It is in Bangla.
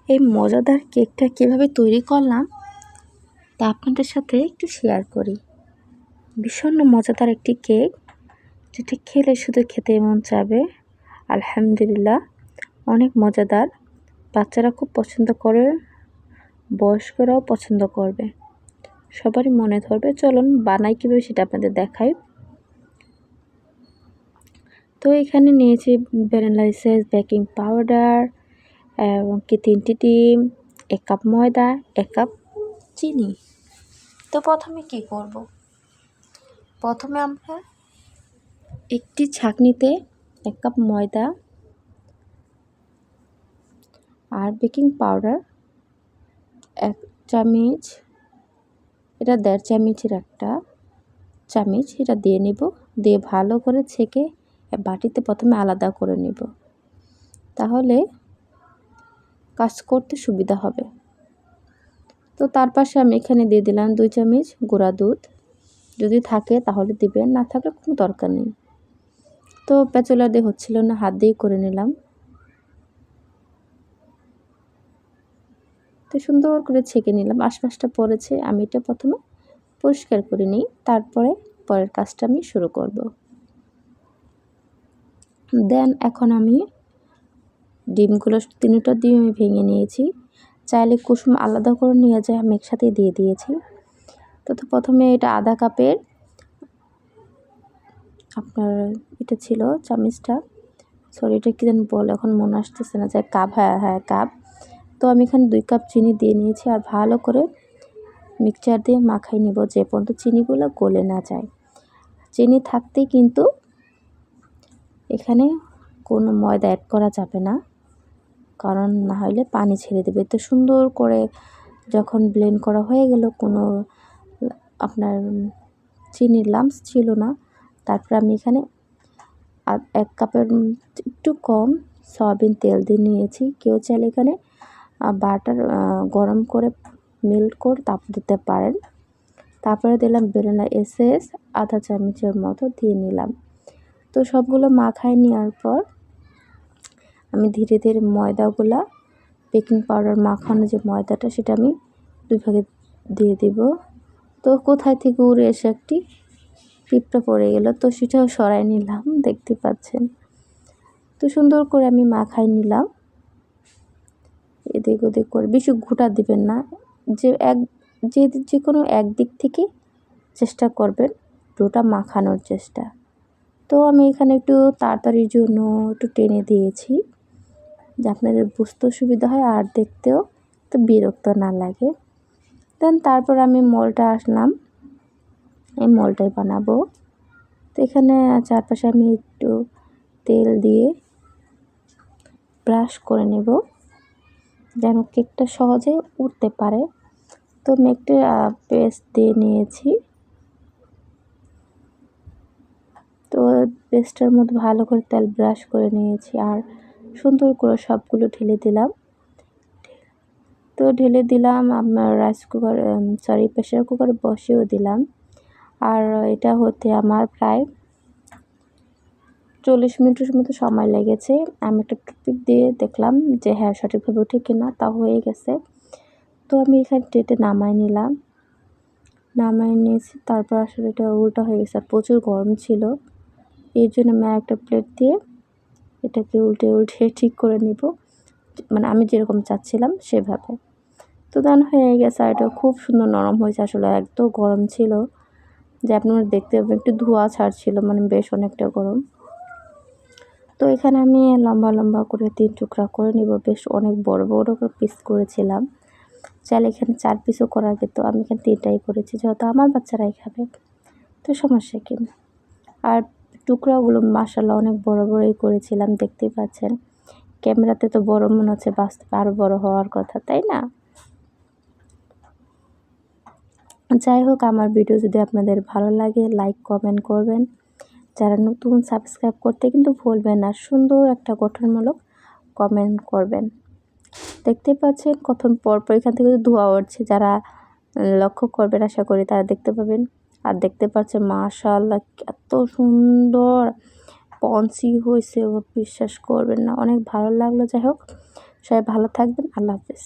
এই মজাদার কেকটা কীভাবে তৈরি করলাম তা আপনাদের সাথে একটু শেয়ার করি। ভীষণ মজাদার একটি কেক, যেটি খেলে শুধু খেতে মন চাবে। আলহামদুলিল্লাহ, অনেক মজাদার। বাচ্চারা খুব পছন্দ করে, বয়স্করাও পছন্দ করবে, সবারই মনে ধরবে। চলুন বানাই কীভাবে সেটা আপনাদের দেখাই। তো এখানে নিয়েছি ভ্যানিলা এসেন্স, বেকিং পাউডার এবং 3টি ডিম, 1 কাপ ময়দা, 1 কাপ চিনি। তো প্রথমে কি করব, প্রথমে আমরা একটি ছাঁকনিতে 1 কাপ ময়দা আর বেকিং পাউডার 1 চামচ, এটা 1.5 চামচের একটা চামচ, এটা দিয়ে নেব। দিয়ে ভালো করে ছেঁকে বাটিতে প্রথমে আলাদা করে নেব, তাহলে কাজ করতে সুবিধা হবে। তো তার পাশে আমি এখানে দিয়ে দিলাম 2 চামচ গুঁড়া দুধ। যদি থাকে তাহলে দিবেন, না থাকলে কোনো দরকার নেই। তো প্যাচুলা দিয়ে হচ্ছিল না, হাত দিয়ে করে নিলাম। তো সুন্দর করে ছেঁকে নিলাম। আশপাশটা পড়েছে, আমি এটা প্রথমে পরিষ্কার করে নিই, তারপরে পরের কাজটা আমি শুরু করব। দেন এখন আমি ডিমগুলো 3টা দিয়ে আমি ভেঙে নিয়েছি। চাইলে কুসুম আলাদা করে নিয়ে যায়, আমি একসাথে দিয়ে দিয়েছি। তো প্রথমে এটা আধা কাপের আপনার এটা ছিল চামচটা, সরি এটা কী যেন বলে এখন মনে আসতেছে না, যে কাপ, হ্যাঁ কাপ। তো আমি এখানে 2 কাপ চিনি দিয়ে নিয়েছি আর ভালো করে মিক্সচার দিয়ে মাখাই নিব, যে পর্যন্ত চিনিগুলো গলে না যায়। চিনি থাকতেই কিন্তু এখানে কোনো ময়দা অ্যাড করা যাবে না, কারণ না হলে পানি ছেড়ে দেবে। তো সুন্দর করে যখন ব্লেন্ড করা হয়ে গেল, কোনো আপনার চিনির লাম্পস ছিল না, তারপর আমি এখানে 1 কাপের একটু কম সয়াবিন তেল দিয়ে নিয়েছি। কেউ চাইলে এখানে বাটার গরম করে মেল্ট করে তারপর দিতে পারেন। তারপরে দিলাম ভ্যানিলা এসেন্স আধা চামচের মতো দিয়ে নিলাম। তো সবগুলো মাখায় নেওয়ার পর আমি ধীরে ধীরে ময়দাগুলা, বেকিং পাউডার মাখানো যে ময়দাটা, সেটা আমি 2 ভাগে দিয়ে দিব। তো কোথায় থেকে উড়ে এসে একটি পিঁপড়া পড়ে গেল, তো সেটাও সরাই নিলাম, দেখতে পাচ্ছেন। তো সুন্দর করে আমি মাখাই নিলাম, এদিক ওদিক করে। বেশি ঘুটা দিবেন না, যে কোনো এক দিক থেকে চেষ্টা করবেন ডোটা মাখানোর চেষ্টা। তো আমি এখানে একটু তাড়াতাড়ির জন্য একটু টেনে দিয়েছি, যে আপনাদের বুঝতেও সুবিধা হয় আর দেখতেও তো বিরক্ত না লাগে। দেন তারপর আমি মোলটা আসলাম, এই মোলটাই বানাবো। তো এখানে চারপাশে আমি একটু তেল দিয়ে ব্রাশ করে নেব, যেন কেকটা সহজে উঠতে পারে। তো আমি একটা পেস্ট দিয়ে নিয়েছি। তো পেস্টের মধ্যে ভালো করে তেল ব্রাশ করে নিয়েছি আর সুন্দর করে সবগুলো ঢেলে দিলাম। তো ঢেলে দিলাম, আপনার প্রেসার কুকারে বসিয়েও দিলাম। আর এটা হতে আমার প্রায় 40 মিনিটের মতো সময় লেগেছে। আমি একটা টুথপিক দিয়ে দেখলাম যে হ্যাঁ সঠিকভাবে উঠে কিনা, তা হয়ে গেছে। তো আমি এখানে ট্রেতে নামাই নিয়েছি। তারপর আসলে এটা উল্টা হয়ে গেছে, প্রচুর গরম ছিল, এই জন্য আমি একটা প্লেট দিয়ে এটাকে উল্টে ঠিক করে নিব, মানে আমি যেরকম চাচ্ছিলাম সেভাবে। তো দান হয়ে গেছে, আর এটা খুব সুন্দর নরম হয়েছে। আসলে একদম গরম ছিল, যে আপনারা দেখতে পাবেন একটু ধোঁয়া ছাড়ছিল, মানে বেশ অনেকটা গরম। তো এখানে আমি লম্বা লম্বা করে 3 টুকরা করে নিব, বেশ অনেক বড় বড় করে পিস করেছিলাম। চাইলে এখানে 4 পিসও করা যেত, আমি এখানে 3টাই করেছি, যেহেতু আমার বাচ্চারাই খাবে, তো সমস্যা কি। আর টুকরাগুলো মাশাআল্লাহ অনেক বড় বড়ই করেছিলাম, দেখতেই পাচ্ছেন। ক্যামেরাতে তো বড় মনে হচ্ছে, বাস্তবে আরও বড় হওয়ার কথা, তাই না? যাই হোক, আমার ভিডিও যদি আপনাদের ভালো লাগে লাইক কমেন্ট করবেন, যারা নতুন সাবস্ক্রাইব করতে কিন্তু ভুলবেন না, সুন্দর একটা গঠনমূলক কমেন্ট করবেন। দেখতে পাচ্ছেন কতক্ষণ পর এখান থেকে ধোঁয়া উঠছে, যারা লক্ষ্য করবেন আশা করি তারা দেখতে পাবেন। আর দেখতে পাচ্ছেন মাশাআল্লাহ এত সুন্দর পঞ্চি হয়েছে, বিশ্বাস করবেন না, অনেক ভালো লাগলো। যাই হোক, সবাই ভালো থাকবেন। আল্লাহ হাফেজ।